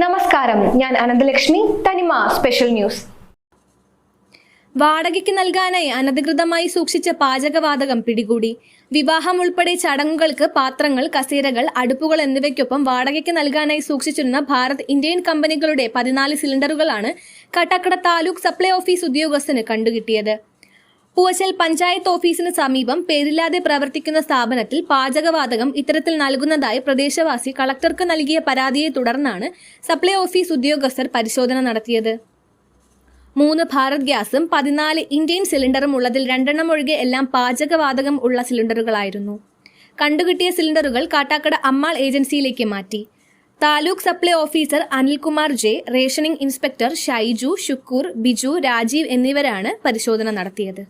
നമസ്കാരം, ഞാൻ അനന്തലക്ഷ്മി. തനിമ സ്പെഷ്യൽ ന്യൂസ്. വാടകയ്ക്ക് നൽകാനായി അനധികൃതമായി സൂക്ഷിച്ച പാചകവാതകം പിടികൂടി. വിവാഹം ഉൾപ്പെടെ ചടങ്ങുകൾക്ക് പാത്രങ്ങൾ, കസേരകൾ, അടുപ്പുകൾ എന്നിവയ്ക്കൊപ്പം വാടകയ്ക്ക് നൽകാനായി സൂക്ഷിച്ചിരുന്ന ഭാരത് ഇന്ത്യൻ കമ്പനികളുടെ 14 സിലിണ്ടറുകളാണ് കാട്ടാക്കട താലൂക്ക് സപ്ലൈ ഓഫീസ് ഉദ്യോഗസ്ഥന് കണ്ടുകിട്ടിയത്. പൂവച്ചൽ പഞ്ചായത്ത് ഓഫീസിന് സമീപം പേരില്ലാതെ പ്രവർത്തിക്കുന്ന സ്ഥാപനത്തിൽ പാചകവാതകം ഇത്തരത്തിൽ നൽകുന്നതായി പ്രദേശവാസി കളക്ടർക്ക് നൽകിയ പരാതിയെ തുടർന്നാണ് സപ്ലൈ ഓഫീസ് ഉദ്യോഗസ്ഥർ പരിശോധന നടത്തിയത്. 3 ഭാരത് ഗ്യാസും 14 ഇന്ത്യൻ സിലിണ്ടറും ഉള്ളതിൽ 2 ഒഴികെ എല്ലാം പാചകവാതകം ഉള്ള സിലിണ്ടറുകളായിരുന്നു. കണ്ടുകിട്ടിയ സിലിണ്ടറുകൾ കാട്ടാക്കട അമ്മാൾ ഏജൻസിയിലേക്ക് മാറ്റി. Taluk supply officer Anilkumar J, rationing inspector Shaiju, Shukkur, Biju, Rajeev എന്നിവരാണ് പരിശോധന നടത്തിയത്.